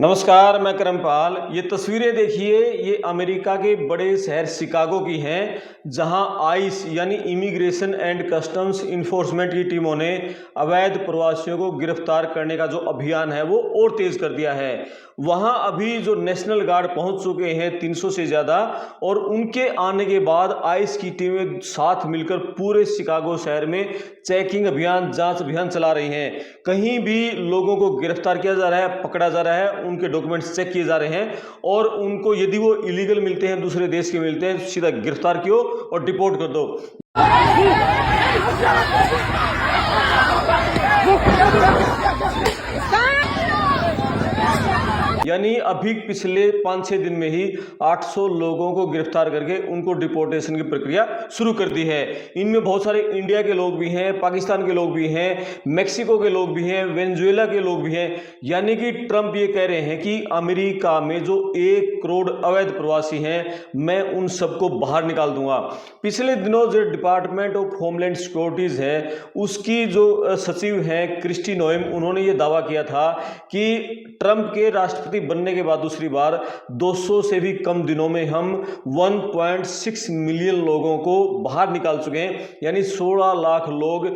नमस्कार, मैं करमपाल। ये तस्वीरें देखिए, ये अमेरिका के बड़े शहर शिकागो की हैं, जहां आइस यानी इमिग्रेशन एंड कस्टम्स इन्फोर्समेंट की टीमों ने अवैध प्रवासियों को गिरफ्तार करने का जो अभियान है वो और तेज कर दिया है। वहां अभी जो नेशनल गार्ड पहुंच चुके हैं 300 से ज़्यादा, और उनके आने के बाद आइस की टीमें साथ मिलकर पूरे शिकागो शहर में चेकिंग अभियान, जांच अभियान चला रही हैं। कहीं भी लोगों को गिरफ्तार किया जा रहा है, पकड़ा जा रहा है, उनके डॉक्यूमेंट्स चेक किए जा रहे हैं और उनको यदि वो इलीगल मिलते हैं, दूसरे देश के मिलते हैं, सीधा गिरफ्तार कियो और डिपोर्ट कर दो। यानी अभी पिछले 5-6 दिन में ही 800 लोगों को गिरफ्तार करके उनको डिपोर्टेशन की प्रक्रिया शुरू कर दी है। इनमें बहुत सारे इंडिया के लोग भी हैं, पाकिस्तान के लोग भी हैं, मेक्सिको के लोग भी हैं, वेनेजुएला के लोग भी हैं। यानी कि ट्रंप ये कह रहे हैं कि अमेरिका में जो 1 करोड़ अवैध प्रवासी हैं, मैं उन सबको बाहर निकाल दूंगा। पिछले दिनों जो डिपार्टमेंट ऑफ होमलैंड सिक्योरिटीज है, उसकी जो सचिव हैं क्रिस्टी नोएम, उन्होंने ये दावा किया था कि ट्रंप के राष्ट्रपति बनने के बाद दूसरी बार 200 से भी कम दिनों में हम 1.6 मिलियन लोगों को बाहर निकाल चुके हैं। यानी 16 लाख लोग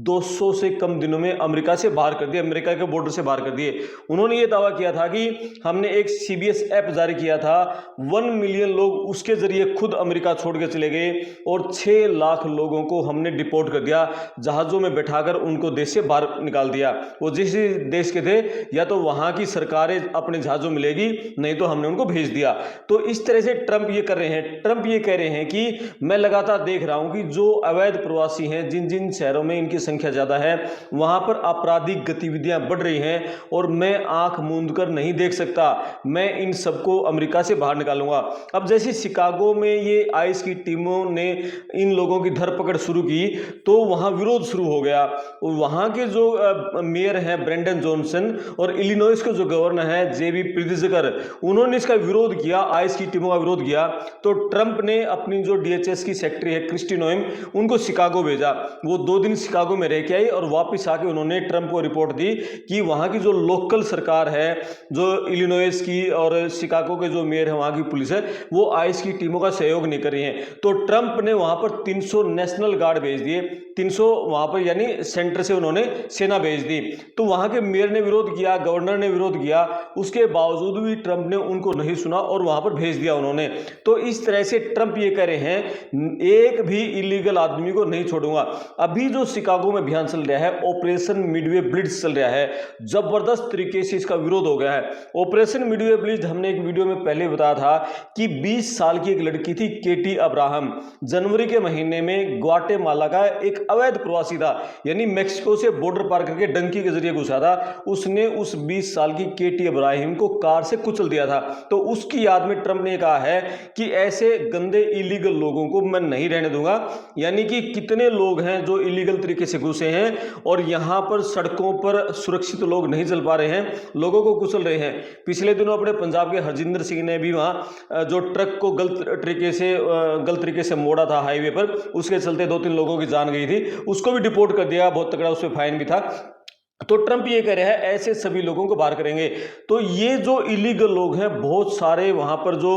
200 से कम दिनों में अमेरिका से बाहर कर दिए, अमेरिका के बॉर्डर से बाहर कर दिए। उन्होंने ये दावा किया था कि हमने एक CBS ऐप जारी किया था, 1 मिलियन लोग उसके जरिए खुद अमेरिका छोड़ के चले गए और 6 लाख लोगों को हमने डिपोर्ट कर दिया, जहाजों में बैठाकर उनको देश से बाहर निकाल दिया। वो जिस देश के थे, या तो वहां की सरकारें अपने जहाजों मिलेगी, नहीं तो हमने उनको भेज दिया। तो इस तरह से ट्रंप ये कर रहे हैं। ट्रंप ये कह रहे हैं कि मैं लगातार देख रहा हूं कि जो अवैध प्रवासी हैं, जिन जिन शहरों में इनकी संख्या ज्यादा है, वहां पर आपराधिक गतिविधियां बढ़ रही हैं और मैं आंख मूंद कर नहीं देख सकता। मैं इन सबको अमेरिका से बाहर निकालूंगा। अब जैसे शिकागो में ये आइस की टीमों ने इन लोगों की धरपकड़ शुरू की, तो वहां विरोध शुरू हो गया। वहां के जो मेयर हैं ब्रेंडन जॉनसन, और इलिनॉइस के जो गवर्नर हैं JB प्रित्जकर, उन्होंने इसका विरोध किया, आइस की टीमों का विरोध किया। तो ट्रंप ने अपनी जो DHS की सेक्रेटरी है क्रिस्टी नोएम, उनको शिकागो भेजा। वो 2 दिन शिकागो में रह के आई और वापस आके उन्होंने ट्रंप को रिपोर्ट दी कि वहां की जो लोकल सरकार है, जो इलिनॉइस की और शिकागो के जो मेयर है, वहां की पुलिस है, वो आइस की टीमों का सहयोग नहीं कर रही है। तो ट्रंप ने वहां पर 300 नेशनल गार्ड भेज दिए, 300 वहां पर, यानी सेंटर से उन्होंने सेना भेज दी। तो वहां के मेयर ने विरोध किया, गवर्नर ने विरोध किया, उसके बावजूद भी ट्रंप ने उनको नहीं सुना और वहां पर भेज दिया उन्होंने। तो इस तरह से ट्रंप ये कह रहे हैं, एक भी इलीगल आदमी को नहीं छोड़ूंगा। अभी जो शिकागो में अभियान चल रहा है, ऑपरेशन मिडवे ब्लिट्ज चल रहा है, जबरदस्त तरीके से इसका विरोध हो गया है। ऑपरेशन मिडवे ब्लिट्ज हमने एक वीडियो में पहले बताया था कि 20 साल की एक लड़की थी केटी अब्राहम, जनवरी के महीने में ग्वाटेमाला का एक अवैध प्रवासी था, यानी मेक्सिको से बॉर्डर पार करके डंकी के जरिए घुसा था। उसने उस 20 साल की केटी अब्राहिम को कार से कुचल दिया था। तो उसकी याद में ट्रंप ने कहा है कि ऐसे गंदे इलीगल लोगों को मैं नहीं रहने दूंगा। यानी कि कितने लोग हैं जो इलीगल तरीके से घुसे हैं और यहां पर सड़कों पर सुरक्षित लोग नहीं चल पा रहे हैं, लोगों को कुचल रहे हैं। पिछले दिनों अपने पंजाब के हरजिंदर सिंह ने भी वहां जो ट्रक को गलत तरीके से मोड़ा था हाईवे पर, उसके चलते 2-3 लोगों की जान गई थी, उसको भी डिपोर्ट कर दिया, बहुत तगड़ा उस पर फाइन भी था। तो ट्रंप ये कह रहे हैं ऐसे सभी लोगों को बाहर करेंगे। तो ये जो इलीगल लोग हैं, बहुत सारे वहां पर जो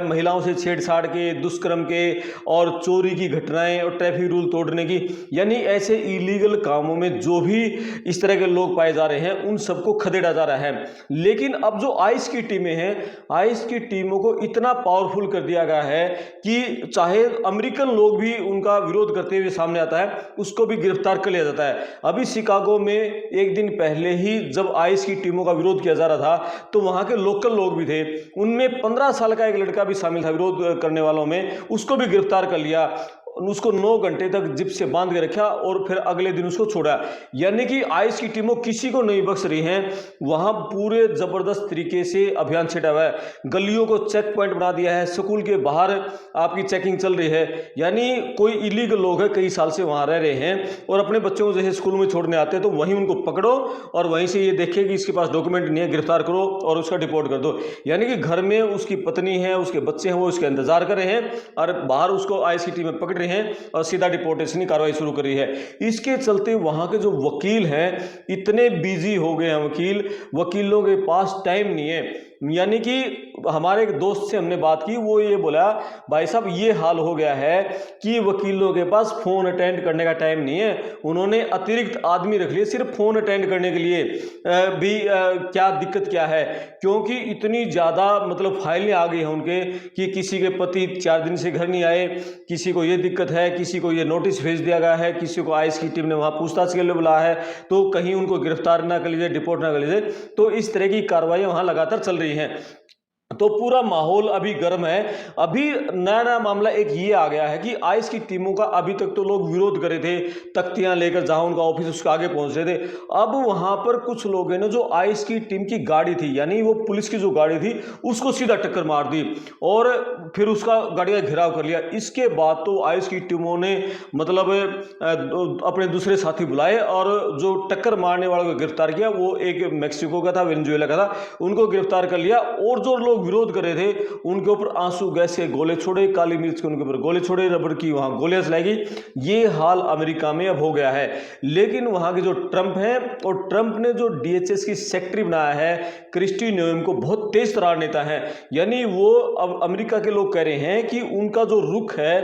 महिलाओं से छेड़छाड़ के, दुष्कर्म के और चोरी की घटनाएं और ट्रैफिक रूल तोड़ने की, यानी ऐसे इलीगल कामों में जो भी इस तरह के लोग पाए जा रहे हैं, उन सबको खदेड़ा जा रहा है। लेकिन अब जो आइस की टीमें हैं, आइस की टीमों को इतना पावरफुल कर दिया गया है कि चाहे अमेरिकन लोग भी उनका विरोध करते हुए सामने आता है, उसको भी गिरफ्तार कर लिया जाता है। अभी शिकागो में एक दिन पहले ही जब आइस की टीमों का विरोध किया जा रहा था, तो वहां के लोकल लोग भी थे, उनमें 15 साल का एक लड़का भी शामिल था विरोध करने वालों में, उसको भी गिरफ्तार कर लिया। उसको 9 घंटे तक जिप से बांध के रखा और फिर अगले दिन उसको छोड़ा। यानी कि आइस की टीमों किसी को नहीं बख्श रही हैं। वहां पूरे जबरदस्त तरीके से अभियान छिड़ा हुआ है, गलियों को चेक पॉइंट बना दिया है, स्कूल के बाहर आपकी चेकिंग चल रही है। यानी कोई इलीगल लोग है, कई साल से वहां रह रहे हैं और अपने बच्चों को जैसे स्कूल में छोड़ने आते हैं, तो वहीं उनको पकड़ो और वहीं से ये देखे कि इसके पास डॉक्यूमेंट नहीं है, गिरफ्तार करो और उसका डिपोर्ट कर दो। यानी कि घर में उसकी पत्नी है, उसके बच्चे हैं, वो उसका इंतजार कर रहे हैं और बाहर उसको आइस की टीमें पकड़ रही रही हैं और सीधा डिपोर्टेशन की कार्रवाई शुरू करी है। इसके चलते वहाँ के जो वकील हैं इतने बिजी हो गए हैं, वकीलों के पास टाइम नहीं है। यानी कि हमारे एक दोस्त से हमने बात की, वो ये बोला, भाई साहब ये हाल हो गया है कि वकीलों के पास फोन अटेंड करने का टाइम नहीं है। उन्होंने अतिरिक्त आदमी रख लिए सिर्फ फोन अटेंड करने के लिए। क्या दिक्कत क्या है, क्योंकि इतनी ज़्यादा मतलब फाइलें आ गई हैं उनके कि किसी के पति 4 दिन से घर नहीं आए, किसी को ये दिक्कत है, किसी को ये नोटिस भेज दिया गया है, किसी को आईएएस की टीम ने वहाँ पूछताछ के लिए बुलाया है, तो कहीं उनको गिरफ्तार ना कर लीजिए, डिपोर्ट ना कर लीजिए। तो इस तरह की कार्रवाई वहाँ लगातार चल रही हैं। तो पूरा माहौल अभी गर्म है। अभी नया नया मामला एक ये आ गया है कि आईएएस की टीमों का अभी तक तो लोग विरोध करे थे, तख्तियां लेकर जहां उनका ऑफिस उसके आगे पहुंच रहे थे। अब वहां पर कुछ लोग हैं ना, जो आईएएस की टीम की गाड़ी थी, यानी वो पुलिस की जो गाड़ी थी, उसको सीधा टक्कर मार दी और फिर उसका गाड़ी का घेराव कर लिया। इसके बाद तो आईएएस की टीमों ने मतलब अपने दूसरे साथी बुलाए और जो टक्कर मारने वाले को गिरफ्तार किया, वो एक मैक्सिको का था, वेनेजुएला का था, उनको गिरफ्तार कर लिया। और जो लोग विरोध कर रहे थे उनके ऊपर आंसू गैस के गोले छोड़े, काली मिर्च के उनके ऊपर गोले छोड़े, रबड़ की वहां गोलियां चलाई गई। ये हाल अमेरिका में अब हो गया है। लेकिन वहां के जो ट्रंप हैं, और ट्रंप ने जो डीएचएस की सेक्रेटरी बनाया है क्रिस्टी नोएम को, बहुत तेज तरार नेता है। यानी वो अब अमेरिका के लोग कह रहे हैं कि उनका जो रुख है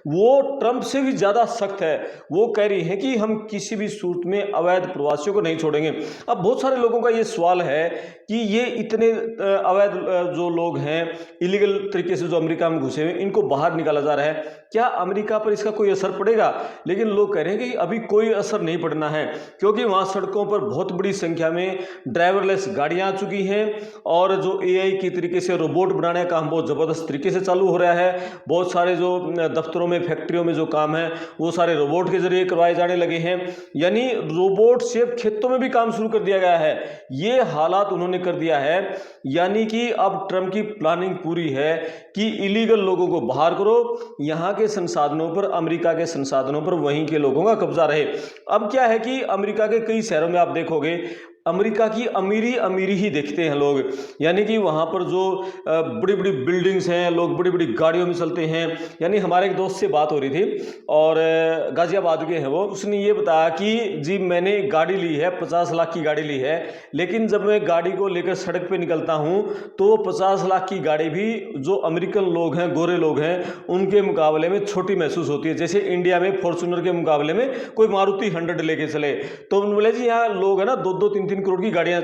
वो ट्रंप से भी ज्यादा सख्त है। वो कह रही है कि हम किसी भी सूरत में अवैध प्रवासियों को नहीं छोड़ेंगे। अब बहुत सारे लोगों का ये सवाल है कि ये इतने अवैध जो लोग हैं, इलीगल तरीके से जो अमेरिका में घुसे हुए, इनको बाहर निकाला जा रहा है, क्या अमेरिका पर इसका कोई असर पड़ेगा? लेकिन लोग कह रहे हैं कि अभी कोई असर नहीं पड़ना है, क्योंकि वहां सड़कों पर बहुत बड़ी संख्या में ड्राइवरलेस गाड़ियां आ चुकी हैं और जो एआई की तरीके से रोबोट बनाने का काम बहुत जबरदस्त तरीके से चालू हो रहा है। बहुत सारे जो दफ्तरों में, फैक्ट्रियों में जो काम है वो सारे रोबोट के जरिए करवाए जाने लगे हैं। यानी रोबोट से खेतों में भी काम शुरू कर दिया गया है। ये हालात उन्होंने कर दिया है। यानी कि अब ट्रंप की प्लानिंग पूरी है कि इलीगल लोगों को बाहर करो, यहां के संसाधनों पर, अमेरिका के संसाधनों पर वहीं के लोगों का कब्जा रहे। अब क्या है कि अमेरिका के कई शहरों में आप देखोगे अमेरिका की अमीरी अमीरी ही देखते हैं लोग। यानी कि वहाँ पर जो बड़ी बड़ी बिल्डिंग्स हैं, लोग बड़ी बड़ी गाड़ियों में चलते हैं। यानी हमारे एक दोस्त से बात हो रही थी और गाजियाबाद के हैं वो, उसने ये बताया कि जी मैंने गाड़ी ली है, 50 लाख की गाड़ी ली है, लेकिन जब मैं गाड़ी को लेकर सड़क पे निकलता हूँ तो 50 लाख की गाड़ी भी जो अमेरिकन लोग हैं, गोरे लोग हैं, उनके मुकाबले में छोटी महसूस होती है। जैसे इंडिया में फॉर्च्यूनर के मुकाबले में कोई मारुति 100 लेके चले, तो बोले जी यहाँ लोग है ना 2-2, 3-3 करोड़ की गाड़ियां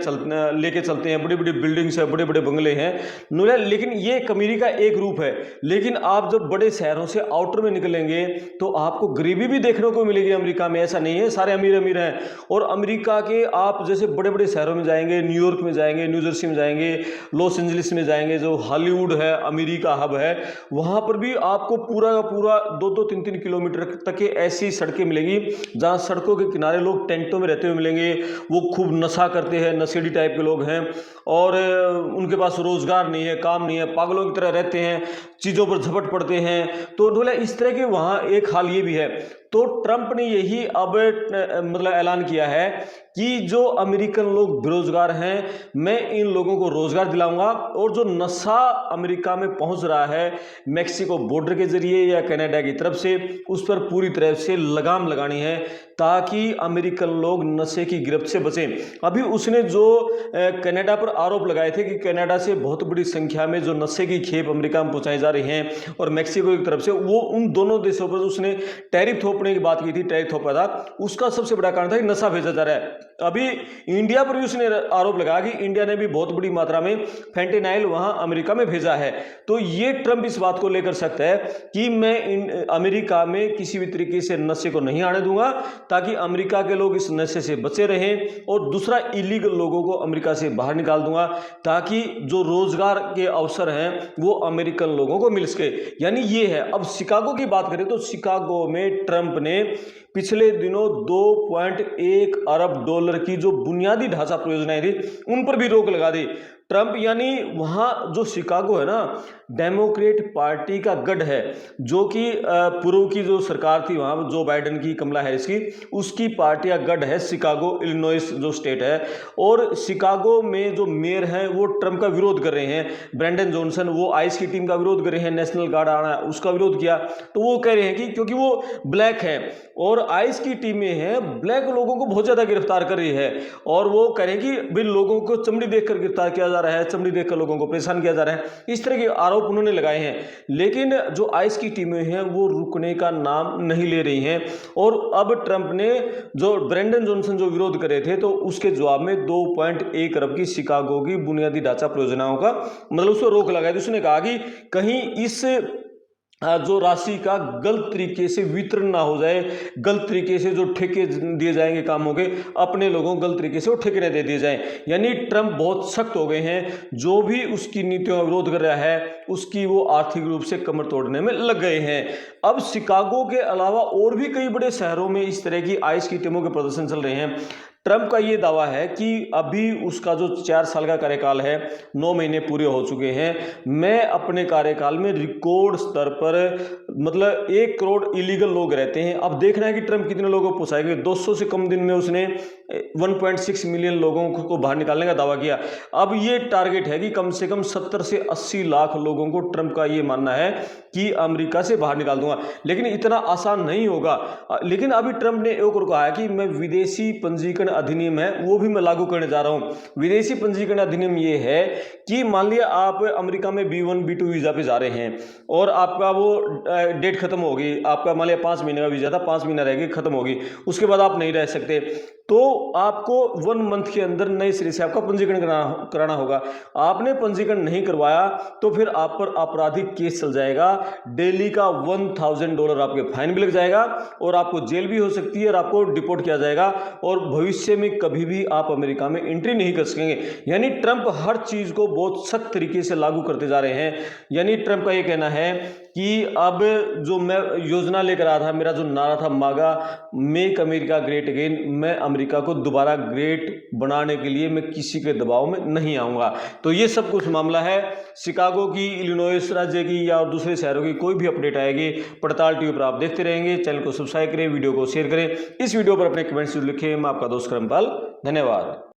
लेके चलते हैं, बड़ी बड़ी बिल्डिंग्स है, बड़े बड़े बंगले हैं। लेकिन ये अमीरी का एक रूप है। लेकिन आप जब बड़े शहरों से आउटर में निकलेंगे तो आपको गरीबी भी देखने को मिलेगी अमेरिका में। ऐसा नहीं है सारे अमीर अमीर हैं। और अमेरिका के आप जैसे बड़े बड़े शहरों में जाएंगे, न्यूयॉर्क में जाएंगे, न्यू जर्सी में जाएंगे, लॉस एंजलिस में जाएंगे, जो हॉलीवुड है, अमेरिका हब है, वहां पर भी आपको पूरा का पूरा 2-2, 3-3 किलोमीटर तक के ऐसी सड़कें मिलेंगी जहां सड़कों के किनारे लोग टेंटों में रहते हुए मिलेंगे। वो खूब नशा करते हैं, नशेड़ी टाइप के लोग हैं और उनके पास रोजगार नहीं है, काम नहीं है, पागलों की तरह रहते हैं, चीज़ों पर झपट पड़ते हैं। तो बोले इस तरह के वहाँ एक हाल ये भी है। तो ट्रंप ने यही अब मतलब ऐलान किया है कि जो अमेरिकन लोग बेरोजगार हैं, मैं इन लोगों को रोजगार दिलाऊंगा। और जो नशा अमेरिका में पहुंच रहा है मैक्सिको बॉर्डर के जरिए या कनाडा की तरफ से, उस पर पूरी तरह से लगाम लगानी है ताकि अमेरिकन लोग नशे की गिरफ्त से बचें। अभी उसने जो कनाडा पर आरोप लगाए थे कि कनाडा से बहुत बड़ी संख्या में जो नशे की खेप अमेरिका में पहुंचाई जा रही हैं और मैक्सिको की तरफ से, वो उन दोनों देशों पर उसने टैरिफ थोपने की बात की थी, टैरिफ थोपा था। उसका सबसे बड़ा कारण था कि नशा भेजा जा रहा है। अभी इंडिया पर भी उसने आरोप लगाया कि इंडिया ने भी बहुत बड़ी मात्रा में फेंटेनाइल वहां अमेरिका में भेजा है। तो ये ट्रंप इस बात को लेकर सकता है कि मैं अमेरिका में किसी भी तरीके से नशे को नहीं आने दूंगा ताकि अमेरिका के लोग इस नशे से बचे रहें, और दूसरा इलीगल लोगों को अमेरिका से बाहर निकाल दूंगा ताकि जो रोजगार के अवसर हैं वो अमेरिकन लोगों को मिल सके। यानी ये है। अब शिकागो की बात करें तो शिकागो में ट्रंप ने पिछले दिनों 2.1 अरब डॉलर की जो बुनियादी ढांचा परियोजनाएं थी उन पर भी रोक लगा दी। ट्रंप यानी वहाँ जो शिकागो है ना, डेमोक्रेट पार्टी का गढ़ है, जो कि पूर्व की जो सरकार थी वहाँ जो बाइडेन की, कमला हैरिस की, उसकी पार्टी का गढ़ है शिकागो, इलिनॉइस जो स्टेट है। और शिकागो में जो मेयर हैं वो ट्रंप का विरोध कर रहे हैं। ब्रेंडन जॉनसन वो आइस की टीम का विरोध कर रहे हैं, नेशनल गार्ड आना उसका विरोध किया। तो वो कह रहे हैं कि क्योंकि वो ब्लैक है और आइस की टीमें हैं ब्लैक लोगों को बहुत ज़्यादा गिरफ्तार कर रही है, और वो कह रहे हैं कि भाई लोगों को चमड़ी देखकर गिरफ्तार किया जा रहा है, चमड़ी देखकर लोगों को परेशान किया जा रहा है, इस तरह के आरोप उन्होंने लगाए हैं। लेकिन जो आइस की टीमें हैं वो रुकने का नाम नहीं ले रही हैं। और अब ट्रंप ने जो ब्रेंडन जॉनसन जो विरोध कर रहे थे, तो उसके जवाब में 2.1 अरब की शिकागो की बुनियादी ढांचा परियोजनाओं का मतलब उस पर रोक लगाई थी। उसने कहा कि कहीं इस जो राशि का गलत तरीके से वितरण ना हो जाए, गलत तरीके से जो ठेके दिए जाएंगे कामों के, अपने लोगों को गलत तरीके से वो ठेके न दे दिए जाएं। यानी ट्रंप बहुत सख्त हो गए हैं, जो भी उसकी नीतियों का विरोध कर रहा है उसकी वो आर्थिक रूप से कमर तोड़ने में लग गए हैं। अब शिकागो के अलावा और भी कई बड़े शहरों में इस तरह की आइस की टीमों के प्रदर्शन चल रहे हैं। ट्रंप का ये दावा है कि अभी उसका जो 4 साल का कार्यकाल है, 9 महीने पूरे हो चुके हैं, मैं अपने कार्यकाल में रिकॉर्ड स्तर पर मतलब 1 करोड़ इलीगल लोग रहते हैं। अब देखना है कि ट्रंप कितने लोगों को फंसाएंगे। 200 से कम दिन में उसने 1.6 मिलियन लोगों को बाहर निकालने का दावा किया। अब ये टारगेट है कि कम से कम 70 से 80 लाख लोगों को ट्रंप का ये मानना है कि अमेरिका से बाहर निकाल दूंगा। लेकिन इतना आसान नहीं होगा। लेकिन अभी ट्रंप ने एक और कहा है कि मैं विदेशी पंजीकरण अधिनियम है वो भी मैं लागू करने जा रहा हूं। विदेशी पंजीकरण अधिनियम ये है कि मान लिया आप अमेरिका में B1 B2 वीजा पे जा रहे हैं और आपका वो डेट खत्म होगी, आपका मान लिया 5 महीने का वीजा था, 5 महीना रहेगी, खत्म होगी, उसके बाद आप नहीं रह सकते, तो आपको 1 मंथ के अंदर नए सिरे से आपका पंजीकरण कराना होगा। आपने पंजीकरण नहीं करवाया तो फिर आप पर आपराधिक केस चल जाएगा, डेली का $1000 आपके फाइन भी लग जाएगा और आपको जेल भी हो सकती है और आपको डिपोर्ट किया जाएगा और भविष्य में कभी भी आप अमेरिका में एंट्री नहीं कर सकेंगे। यानी ट्रंप हर चीज को बहुत सख्त तरीके से लागू करते जा रहे हैं। यानी ट्रंप का यह कहना है कि अब जो मैं योजना लेकर आया था, मेरा जो नारा था मागा, मेक अमेरिका ग्रेट अगेन, मैं अमेरिका को दोबारा ग्रेट बनाने के लिए मैं किसी के दबाव में नहीं आऊंगा। तो ये सब कुछ मामला है। शिकागो की, इलिनॉइस राज्य की या दूसरे शहरों की कोई भी अपडेट आएगी पड़ताल टीवी पर आप देखते रहेंगे। चैनल को सब्सक्राइब करें, वीडियो को शेयर करें, इस वीडियो पर अपने कमेंट्स लिखें। मैं आपका दोस्त करमपाल, धन्यवाद।